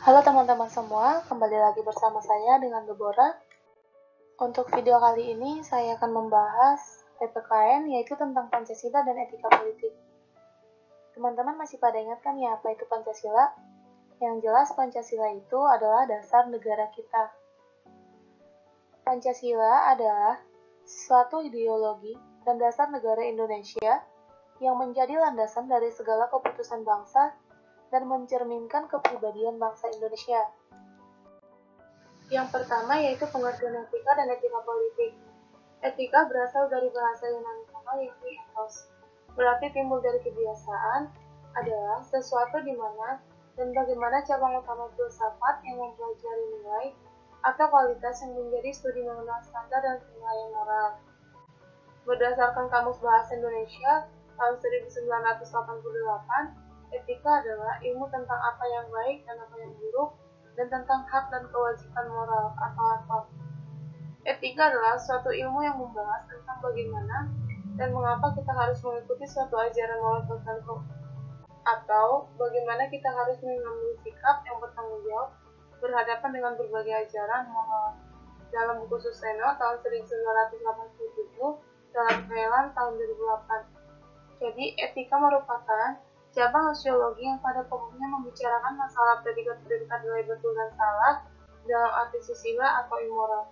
Halo teman-teman semua, kembali lagi bersama saya dengan Deborah. Untuk video kali ini, saya akan membahas PPKN, yaitu tentang Pancasila dan etika politik. Teman-teman masih pada ingat kan ya apa itu Pancasila? Yang jelas Pancasila itu adalah dasar negara kita. Pancasila adalah suatu ideologi dan dasar negara Indonesia yang menjadi landasan dari segala keputusan bangsa dan mencerminkan kepribadian bangsa Indonesia. Yang pertama yaitu pengertian etika dan etika politik. Etika berasal dari bahasa Yunani kuno yaitu ethos. Berarti timbul dari kebiasaan adalah sesuatu di mana dan bagaimana cabang utama filsafat yang mempelajari nilai atau kualitas yang menjadi studi mengenal standar dan penilaian moral. Berdasarkan Kamus Bahasa Indonesia tahun 1988, etika adalah ilmu tentang apa yang baik dan apa yang buruk, dan tentang hak dan kewajiban moral atau akhlak. Etika adalah suatu ilmu yang membahas tentang bagaimana dan mengapa kita harus mengikuti suatu ajaran moral tertentu, atau bagaimana kita harus mengambil sikap yang bertanggung jawab berhadapan dengan berbagai ajaran moral. Dalam buku Suseno tahun 1987, dalam Thailand tahun 2008. Jadi, etika merupakan cabang sosiologi yang pada pokoknya membicarakan masalah predikat-predikat nilai betul dan salah dalam arti susila atau immoral.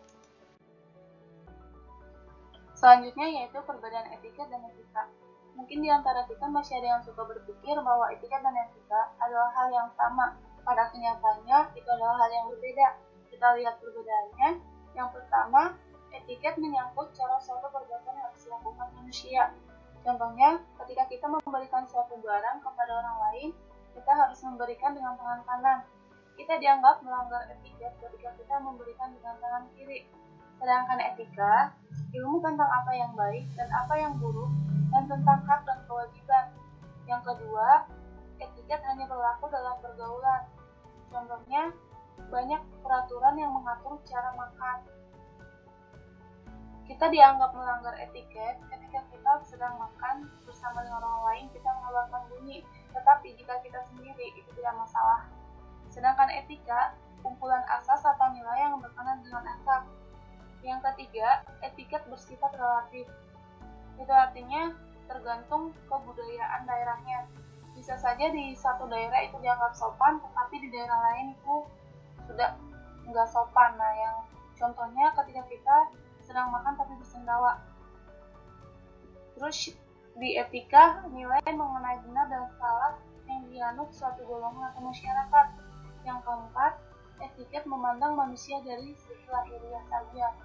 Selanjutnya yaitu perbedaan etika dan etika. Mungkin di antara kita masih ada yang suka berpikir bahwa etika dan etika adalah hal yang sama. Pada kenyataannya, itu adalah hal yang berbeda. Kita lihat perbedaannya. Yang pertama, etiket menyangkut cara suatu perbuatan harus dilakukan manusia. Contohnya, ketika kita memberikan suatu barang kepada orang lain, kita harus memberikan dengan tangan kanan. Kita dianggap melanggar etiket ketika kita memberikan dengan tangan kiri. Sedangkan etika, ilmu tentang apa yang baik dan apa yang buruk, dan tentang hak dan kewajiban. Yang kedua, etiket hanya berlaku dalam pergaulan. Contohnya, banyak peraturan yang mengatur cara makan. Kita dianggap melanggar etiket ketika kita sedang makan bersama dengan orang lain, kita mengeluarkan bunyi, tetapi jika kita sendiri itu tidak masalah. Sedangkan etika, kumpulan asas atau nilai yang berkenaan dengan akhlak. Yang ketiga, etiket bersifat relatif. Itu artinya tergantung kebudayaan daerahnya. Bisa saja di satu daerah itu dianggap sopan, tetapi di daerah lain itu sudah nggak sopan. Nah, yang contohnya ketika kita sedang makan tapi bersendawa. Terus di etika, nilai mengenai benar dan salah yang dianut suatu golongan atau masyarakat. Yang keempat, etiket memandang manusia dari segi lahiriah saja.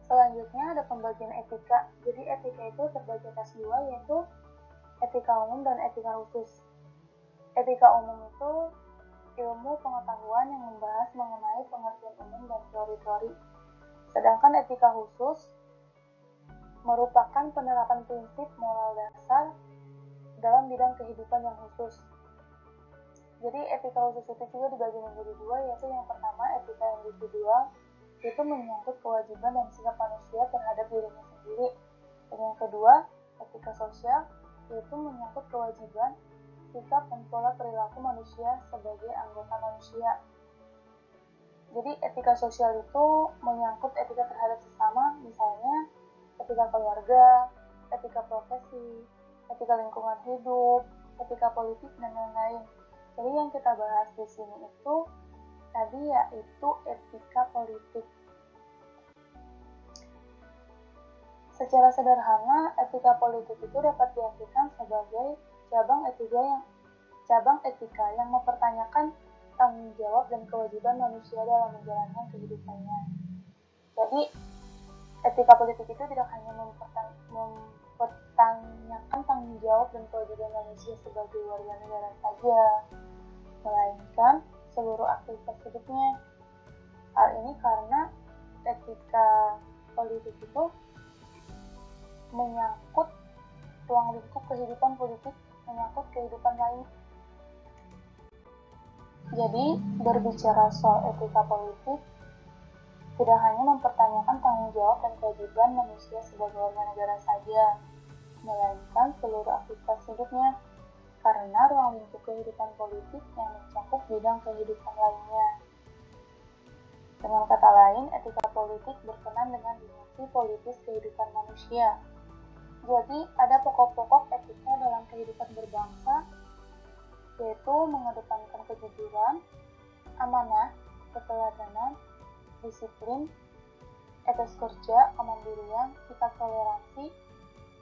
Selanjutnya ada pembagian etika. Jadi etika itu terbagi atas dua, yaitu etika umum dan etika khusus. Etika umum itu ilmu pengetahuan yang membahas mengenai pengertian umum dan teori-teori. Sedangkan etika khusus merupakan penerapan prinsip moral dasar dalam bidang kehidupan yang khusus. Jadi etika khusus itu juga dibagi menjadi dua, yaitu yang pertama etika individual itu menyangkut kewajiban dan sikap manusia terhadap dirinya sendiri. Dan yang kedua, etika sosial, yaitu menyangkut kewajiban, sikap, dan pola perilaku manusia sebagai anggota manusia. Jadi etika sosial itu menyangkut etika terhadap sesama, misalnya etika keluarga, etika profesi, etika lingkungan hidup, etika politik, dan lain-lain. Jadi yang kita bahas di sini itu tadi yaitu etika politik. Secara sederhana, etika politik itu dapat diartikan sebagai cabang etika yang mempertanyakan tanggung jawab dan kewajiban manusia dalam menjalankan kehidupannya. Jadi, etika politik itu tidak hanya mempertanyakan tanggung jawab dan kewajiban manusia sebagai warga negara saja, melainkan seluruh aktivitas hidupnya. Hal ini karena etika politik itu menyangkut ruang lingkup kehidupan politik, menyangkut kehidupan lain. Jadi, berbicara soal etika politik tidak hanya mempertanyakan tanggung jawab dan kewajiban manusia sebagai warga negara saja, melainkan seluruh aktivitas hidupnya, karena ruang lingkup kehidupan politik yang mencakup bidang kehidupan lainnya. Dengan kata lain, etika politik berkenan dengan dimensi politis kehidupan manusia. Jadi, ada pokok-pokok etika dalam kehidupan berbangsa, yaitu mengedepankan kejujuran, amanah, keteladanan, disiplin, etos kerja, kemandirian, sikap toleransi,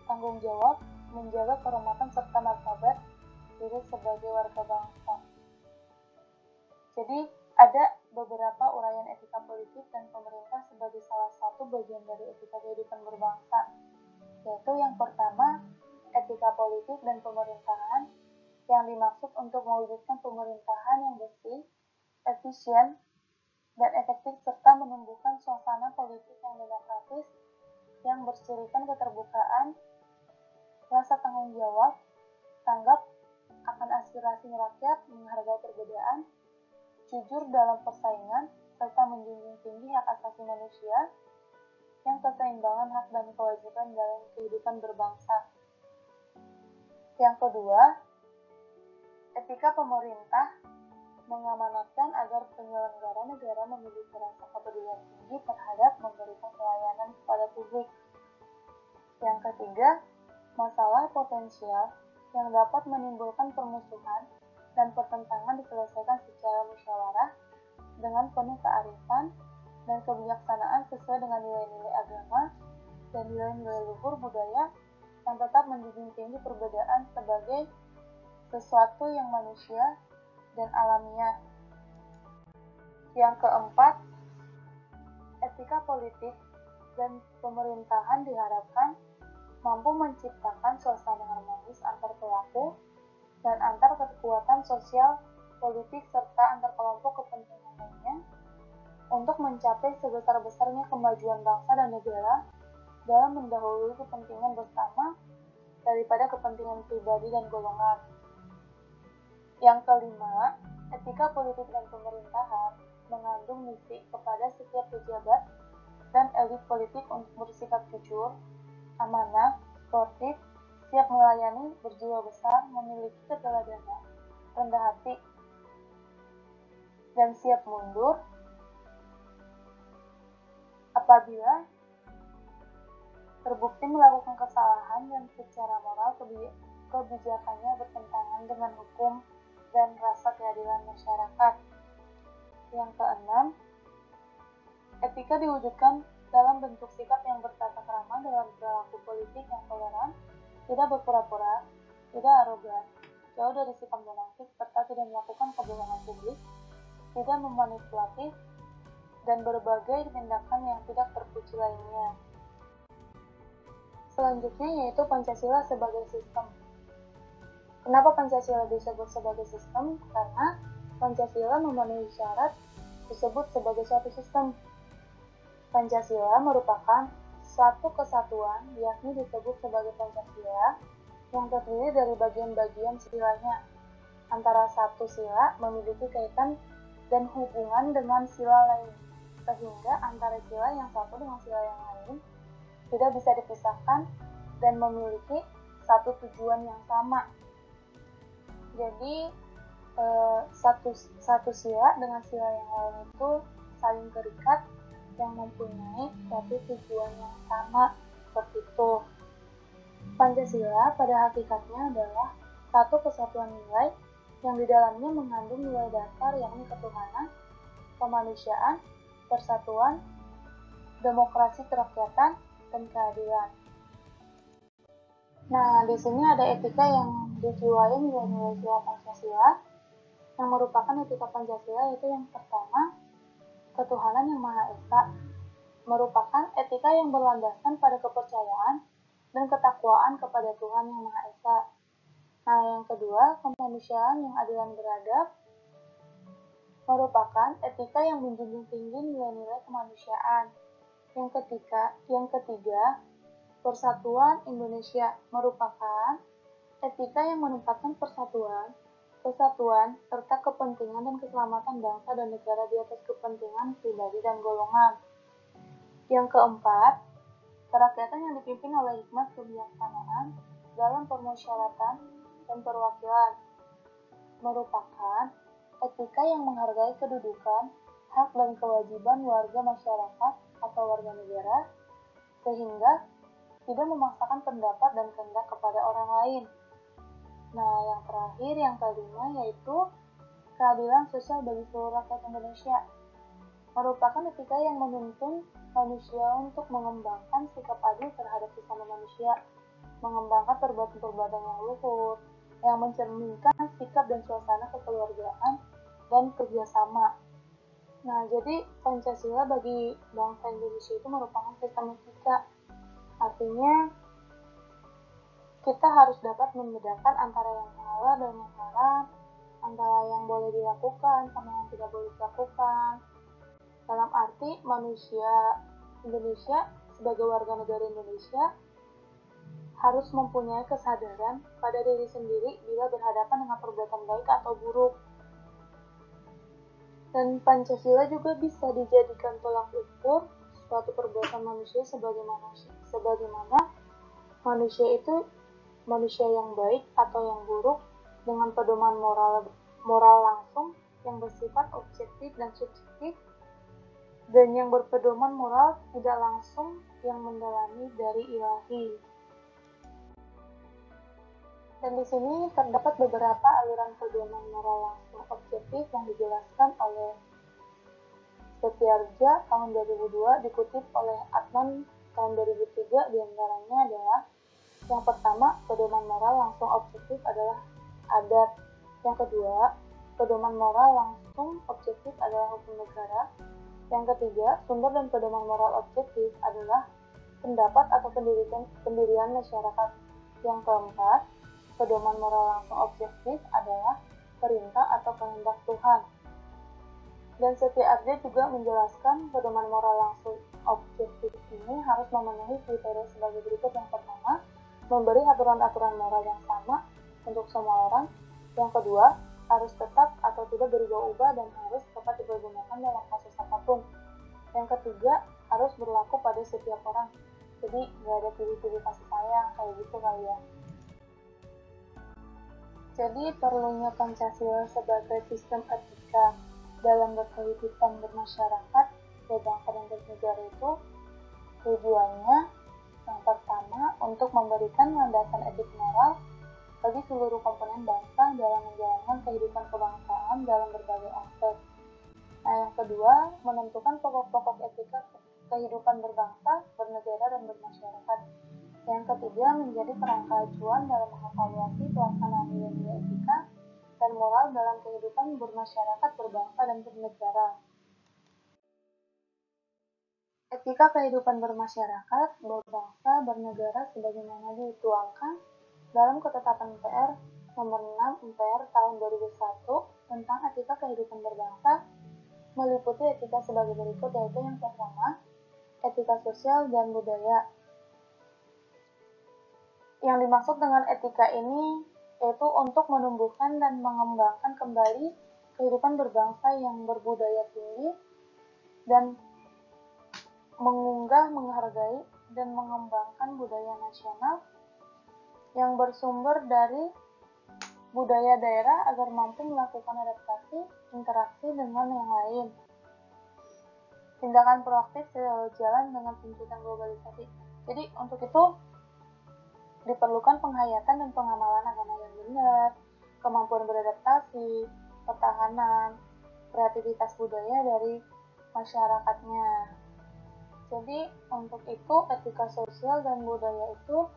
tanggung jawab, menjaga kehormatan serta martabat diri sebagai warga bangsa. Jadi, ada beberapa uraian etika politik dan pemerintah sebagai salah satu bagian dari etika kehidupan berbangsa, yaitu yang pertama, etika politik dan pemerintahan, yang dimaksud untuk mewujudkan pemerintahan yang bersih, efisien, dan efektif serta menumbuhkan suasana politik yang demokratis, yang bercirikan keterbukaan, rasa tanggung jawab, tanggap akan aspirasi rakyat, menghargai perbedaan, jujur dalam persaingan, serta menjunjung tinggi hak asasi manusia, yang keseimbangan hak dan kewajiban dalam kehidupan berbangsa. Yang kedua, etika pemerintah mengamanatkan agar penyelenggara negara memiliki rasa kepedulian tinggi terhadap memberikan pelayanan kepada publik. Yang ketiga, masalah potensial yang dapat menimbulkan permusuhan dan pertentangan diselesaikan secara musyawarah dengan penuh kearifan dan kebijaksanaan sesuai dengan nilai-nilai agama dan nilai-nilai luhur budaya yang tetap menjunjung tinggi perbedaan sebagai sesuatu yang manusia dan alamiah. Yang keempat, etika politik dan pemerintahan diharapkan mampu menciptakan suasana harmonis antar pelaku dan antar kekuatan sosial, politik, serta antar kelompok kepentingan lainnya untuk mencapai sebesar-besarnya kemajuan bangsa dan negara dalam mendahului kepentingan bersama daripada kepentingan pribadi dan golongan. Yang kelima, etika politik dan pemerintahan mengandung misi kepada setiap pejabat dan elit politik untuk bersikap jujur, amanah, sportif, siap melayani, berjiwa besar, memiliki keteladanan, rendah hati, dan siap mundur apabila terbukti melakukan kesalahan dan secara moral kebijakannya bertentangan dengan hukum dan rasa keadilan masyarakat. Yang keenam, etika diwujudkan dalam bentuk sikap yang bertata krama dalam perilaku politik yang toleran, tidak berpura-pura, tidak arogan, jauh dari sikap monarkis, serta tidak melakukan kebohongan publik, tidak memanipulatif, dan berbagai tindakan yang tidak terpuji lainnya. Selanjutnya yaitu Pancasila sebagai sistem. Kenapa Pancasila disebut sebagai sistem? Karena Pancasila memenuhi syarat disebut sebagai suatu sistem. Pancasila merupakan satu kesatuan, yakni disebut sebagai Pancasila, yang terdiri dari bagian-bagian silanya. Antara satu sila memiliki kaitan dan hubungan dengan sila lain. sehingga antara sila yang satu dengan sila yang lain tidak bisa dipisahkan dan memiliki satu tujuan yang sama. Jadi satu sila dengan sila yang lain itu saling terikat yang mempunyai satu tujuan yang sama, seperti itu. Pancasila pada hakikatnya adalah satu kesatuan nilai yang di dalamnya mengandung nilai dasar yakni ketuhanan, kemanusiaan, persatuan, demokrasi kerakyatan, dan keadilan. Nah, di sini ada etika yang dijiwai nilai-nilai sila Pancasila, yang merupakan etika Pancasila yaitu yang pertama, ketuhanan yang Maha Esa, merupakan etika yang berlandaskan pada kepercayaan dan ketakwaan kepada Tuhan yang Maha Esa. Nah, yang kedua, kemanusiaan yang adil dan beradab, merupakan etika yang menjunjung tinggi nilai-nilai kemanusiaan. Yang ketiga, persatuan Indonesia, merupakan etika yang menempatkan persatuan, serta kepentingan dan keselamatan bangsa dan negara di atas kepentingan pribadi dan golongan. Yang keempat, kerakyatan yang dipimpin oleh hikmat kebijaksanaan dalam permusyawaratan dan perwakilan, merupakan etika yang menghargai kedudukan, hak dan kewajiban warga masyarakat atau warga negara, sehingga tidak memaksakan pendapat dan kehendak kepada orang lain. Nah, yang terakhir, yang kelima, yaitu keadilan sosial bagi seluruh rakyat Indonesia, merupakan etika yang menuntun manusia untuk mengembangkan sikap adil terhadap sesama manusia, mengembangkan perbuatan-perbuatan yang luhur, yang mencerminkan sikap dan suasana kekeluargaan dan kerjasama. Nah, jadi Pancasila bagi bangsa Indonesia itu merupakan sistem etika. Artinya, kita harus dapat membedakan antara yang halal dan yang haram, antara yang boleh dilakukan sama yang tidak boleh dilakukan. Dalam arti manusia Indonesia sebagai warga negara Indonesia harus mempunyai kesadaran pada diri sendiri bila berhadapan dengan perbuatan baik atau buruk. Dan Pancasila juga bisa dijadikan tolak ukur suatu perbuatan manusia sebagaimana manusia itu manusia yang baik atau yang buruk dengan pedoman moral langsung yang bersifat objektif dan subjektif, dan yang berpedoman moral tidak langsung yang mendalami dari ilahi. Dan di sini terdapat beberapa aliran pedoman moral langsung objektif yang dijelaskan oleh Setiarja tahun 2002, dikutip oleh Adnan tahun 2003. Diantaranya adalah yang pertama, pedoman moral langsung objektif adalah adat. Yang kedua, pedoman moral langsung objektif adalah hukum negara. Yang ketiga, sumber dan pedoman moral objektif adalah pendapat atau pendirian masyarakat. Yang keempat, pedoman moral langsung objektif adalah perintah atau kehendak Tuhan. Dan Setiarja juga menjelaskan pedoman moral langsung objektif ini harus memenuhi kriteria sebagai berikut. Yang pertama, memberi aturan-aturan moral yang sama untuk semua orang. Yang kedua, harus tetap atau tidak berubah-ubah dan harus dapat dipergunakan dalam kasus apapun. Yang ketiga, harus berlaku pada setiap orang. Jadi nggak ada pilih-pilih kasih sayang kayak gitu kali ya. Jadi perlunya Pancasila sebagai sistem etika dalam berkehidupan bermasyarakat, berbangsa dan bernegara itu tujuannya yang pertama untuk memberikan landasan etik moral bagi seluruh komponen bangsa dalam menjalankan kehidupan kebangsaan dalam berbagai aspek. Nah, yang kedua, menentukan pokok-pokok etika kehidupan berbangsa, bernegara, dan bermasyarakat. Yang ketiga, menjadi kerangka acuan dalam mengevaluasi pelaksanaan nilai-nilai etika dan moral dalam kehidupan bermasyarakat, berbangsa, dan bernegara. Etika kehidupan bermasyarakat, berbangsa, bernegara sebagaimana dituangkan dalam Ketetapan MPR Nomor 6 MPR tahun 2001 tentang etika kehidupan berbangsa meliputi etika sebagai berikut, yaitu yang pertama, etika sosial dan budaya. Yang dimaksud dengan etika ini yaitu untuk menumbuhkan dan mengembangkan kembali kehidupan berbangsa yang berbudaya tinggi dan mengunggah, menghargai, dan mengembangkan budaya nasional yang bersumber dari budaya daerah agar mampu melakukan adaptasi, interaksi dengan yang lain. Tindakan proaktif sejalan dengan tuntutan globalisasi. Jadi untuk itu diperlukan penghayatan dan pengamalan agama yang benar, kemampuan beradaptasi, pertahanan, kreativitas budaya dari masyarakatnya. Jadi untuk itu etika sosial dan budaya itu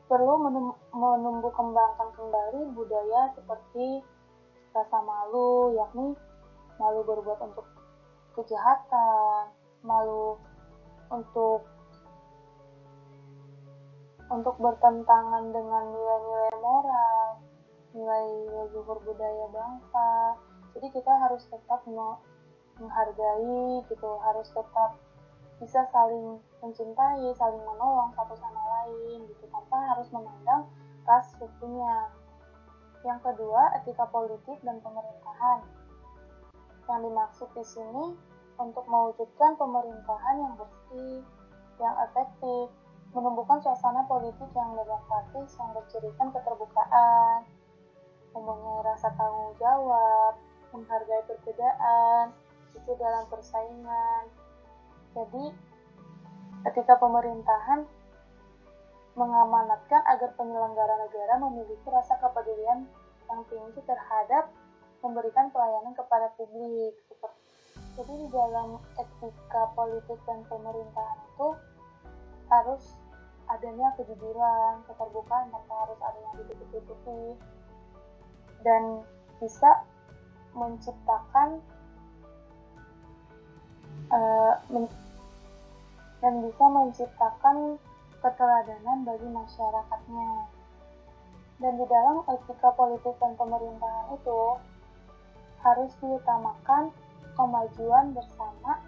perlu menumbuh kembangkan kembali budaya seperti rasa malu, yakni malu berbuat untuk kejahatan, malu untuk bertentangan dengan nilai-nilai moral, nilai luhur budaya bangsa. Jadi kita harus tetap menghargai gitu, harus tetap bisa saling mencintai, saling menolong satu sama lain gitu, tanpa harus memandang ras sukunya. Yang kedua, etika politik dan pemerintahan. Yang dimaksud di sini untuk mewujudkan pemerintahan yang bersih, yang efektif, menumbuhkan suasana politik yang demokratis, yang bercirikan keterbukaan, mempunyai rasa tanggung jawab, menghargai perbedaan, itu dalam persaingan. Jadi, etika pemerintahan mengamanatkan agar penyelenggara negara memiliki rasa kepedulian yang tinggi terhadap memberikan pelayanan kepada publik. Jadi di dalam etika politik dan pemerintahan itu harus adanya kejujuran, keterbukaan, tanpa harus ada yang ditutup-tutupi, dan bisa menciptakan keteladanan bagi masyarakatnya. Dan di dalam etika politik dan pemerintahan itu harus diutamakan kemajuan bersama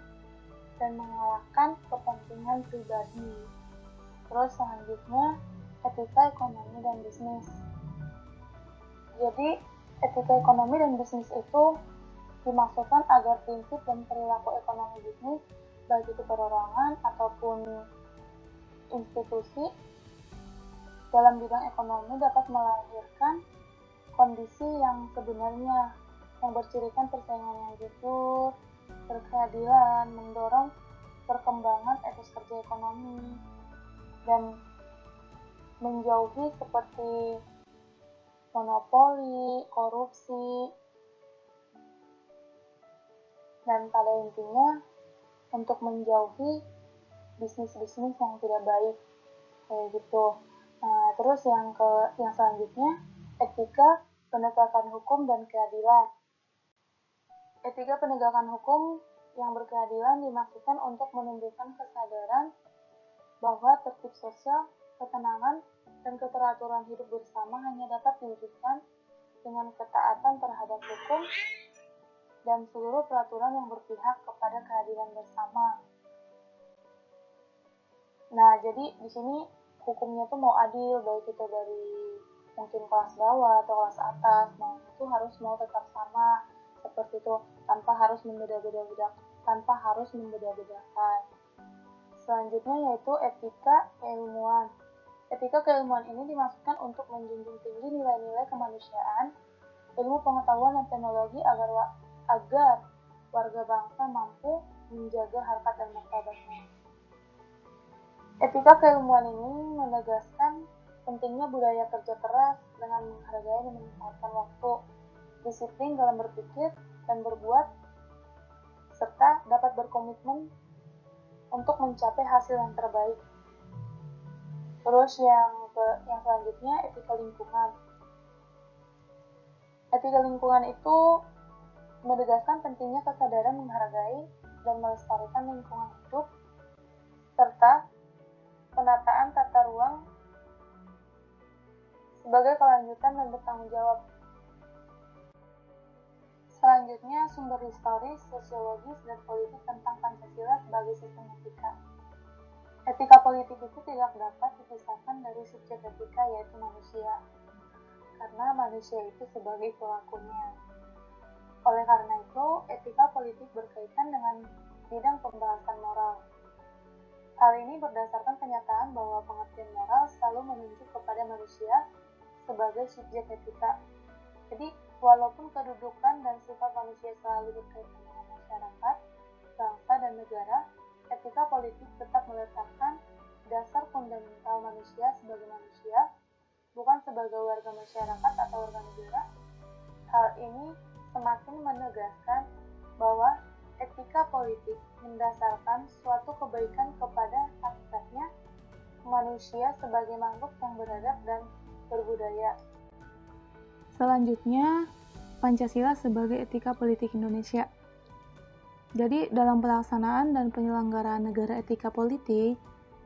dan mengalahkan kepentingan pribadi. Terus selanjutnya etika ekonomi dan bisnis. Jadi etika ekonomi dan bisnis itu dimaksudkan agar prinsip dan perilaku ekonomi bisnis baik itu perorangan ataupun institusi dalam bidang ekonomi dapat melahirkan kondisi yang sebenarnya, yang bercirikan persaingan yang jujur, berkeadilan, mendorong perkembangan etos kerja ekonomi, dan menjauhi seperti monopoli, korupsi, dan pada intinya untuk menjauhi bisnis-bisnis yang tidak baik kayak gitu. Nah, terus yang selanjutnya etika penegakan hukum dan keadilan. Etika penegakan hukum yang berkeadilan dimaksudkan untuk menumbuhkan kesadaran bahwa tertib sosial, ketenangan, dan keteraturan hidup bersama hanya dapat diwujudkan dengan ketaatan terhadap hukum dan seluruh peraturan yang berpihak kepada keadilan bersama. Nah, jadi di sini hukumnya tuh mau adil, baik itu dari mungkin kelas bawah atau kelas atas, itu harus mau tetap sama seperti itu, tanpa harus membeda-bedakan. Selanjutnya yaitu etika keilmuan. Etika keilmuan ini dimaksudkan untuk menjunjung tinggi nilai-nilai kemanusiaan, ilmu pengetahuan dan teknologi agar warga bangsa mampu menjaga harkat dan martabatnya. Etika keilmuan ini menegaskan pentingnya budaya kerja keras dengan menghargai dan memanfaatkan waktu, disiplin dalam berpikir dan berbuat, serta dapat berkomitmen untuk mencapai hasil yang terbaik. Terus yang selanjutnya etika lingkungan. Etika lingkungan itu menegaskan pentingnya kesadaran menghargai dan melestarikan lingkungan hidup, serta penataan tata ruang sebagai kelanjutan dan bertanggung jawab. Selanjutnya, sumber historis, sosiologis, dan politik tentang Pancasila sebagai sistem etika. Etika politik itu tidak dapat dipisahkan dari subjek etika, yaitu manusia, karena manusia itu sebagai pelakunya. Oleh karena itu, etika politik berkaitan dengan bidang pembahasan moral. Hal ini berdasarkan kenyataan bahwa pengertian moral selalu menunjuk kepada manusia sebagai subjek etika. Jadi, walaupun kedudukan dan sifat manusia selalu berkaitan dengan masyarakat, bangsa, dan negara, etika politik tetap meletakkan dasar fundamental manusia sebagai manusia, bukan sebagai warga masyarakat atau warga negara. Hal ini semakin menegaskan bahwa etika politik mendasarkan suatu kebaikan kepada hakikatnya manusia sebagai makhluk yang beradab dan berbudaya. Selanjutnya, Pancasila sebagai etika politik Indonesia. Jadi, dalam pelaksanaan dan penyelenggaraan negara etika politik,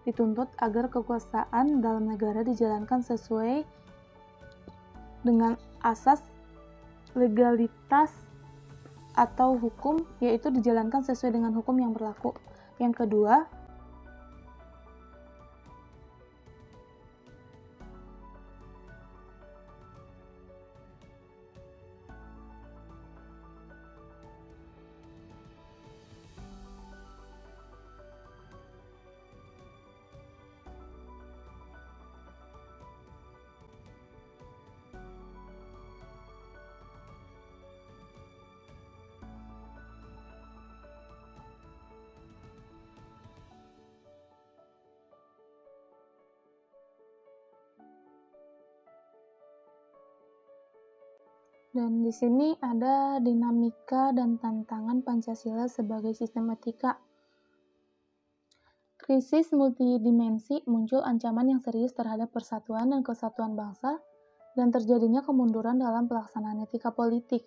dituntut agar kekuasaan dalam negara dijalankan sesuai dengan asas legalitas atau hukum, yaitu dijalankan sesuai dengan hukum yang berlaku. Yang kedua, dan di sini ada dinamika dan tantangan Pancasila sebagai sistem etika. Krisis multidimensi muncul ancaman yang serius terhadap persatuan dan kesatuan bangsa dan terjadinya kemunduran dalam pelaksanaan etika politik.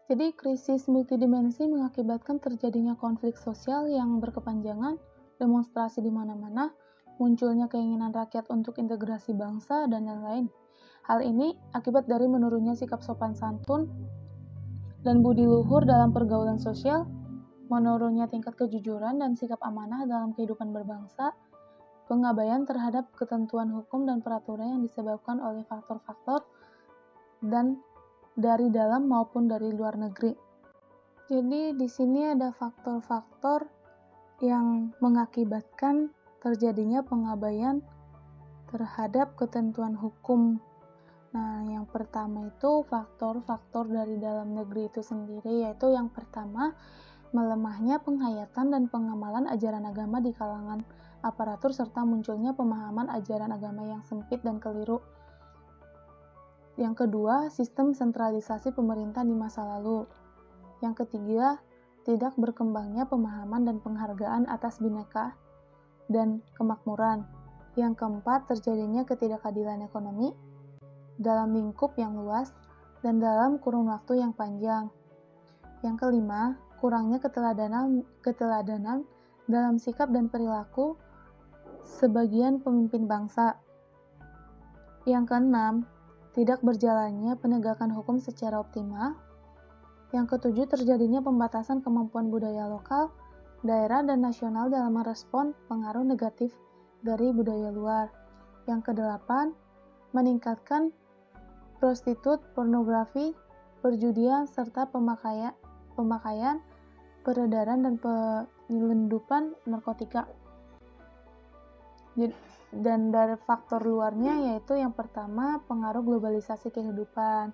Jadi, krisis multidimensi mengakibatkan terjadinya konflik sosial yang berkepanjangan, demonstrasi di mana-mana, munculnya keinginan rakyat untuk integrasi bangsa, dan lain-lain. Hal ini akibat dari menurunnya sikap sopan santun dan budi luhur dalam pergaulan sosial, menurunnya tingkat kejujuran dan sikap amanah dalam kehidupan berbangsa, pengabaian terhadap ketentuan hukum dan peraturan yang disebabkan oleh faktor-faktor dan dari dalam maupun dari luar negeri. Jadi di sini ada faktor-faktor yang mengakibatkan terjadinya pengabaian terhadap ketentuan hukum. Nah, yang pertama itu faktor-faktor dari dalam negeri itu sendiri, yaitu yang pertama, melemahnya penghayatan dan pengamalan ajaran agama di kalangan aparatur serta munculnya pemahaman ajaran agama yang sempit dan keliru. Yang kedua, sistem sentralisasi pemerintah di masa lalu. Yang ketiga, tidak berkembangnya pemahaman dan penghargaan atas bhinneka dan kemakmuran. Yang keempat, terjadinya ketidakadilan ekonomi dalam lingkup yang luas dan dalam kurun waktu yang panjang. Yang kelima, kurangnya keteladanan dalam sikap dan perilaku sebagian pemimpin bangsa. Yang keenam, tidak berjalannya penegakan hukum secara optimal. Yang ketujuh, terjadinya pembatasan kemampuan budaya lokal, daerah, dan nasional dalam merespon pengaruh negatif dari budaya luar. Yang kedelapan, meningkatkan prostitut, pornografi, perjudian, serta pemakaian, peredaran, dan penyelundupan narkotika. Dan dari faktor luarnya yaitu yang pertama, pengaruh globalisasi kehidupan.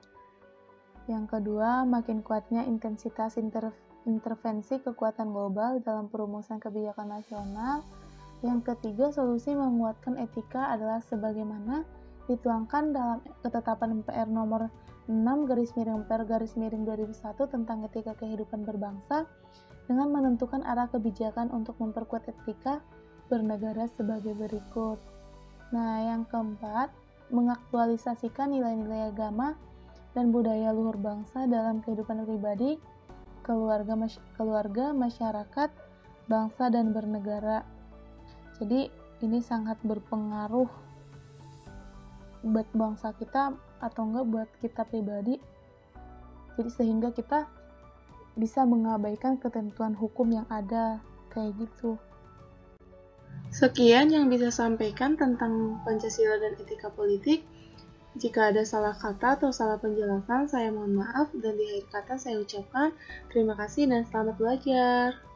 Yang kedua, makin kuatnya intensitas intervensi kekuatan global dalam perumusan kebijakan nasional. Yang ketiga, solusi menguatkan etika adalah sebagaimana dituangkan dalam ketetapan MPR nomor 6/PER/2001 tentang etika kehidupan berbangsa dengan menentukan arah kebijakan untuk memperkuat etika bernegara sebagai berikut. Nah, yang keempat, mengaktualisasikan nilai-nilai agama dan budaya luhur bangsa dalam kehidupan pribadi, keluarga, masyarakat, bangsa, dan bernegara. Jadi, ini sangat berpengaruh buat bangsa kita atau enggak buat kita pribadi. Jadi sehingga kita bisa mengabaikan ketentuan hukum yang ada, kayak gitu. Sekian yang bisa sampaikan tentang Pancasila dan etika politik. Jika ada salah kata atau salah penjelasan, saya mohon maaf dan di akhir kata saya ucapkan terima kasih dan selamat belajar.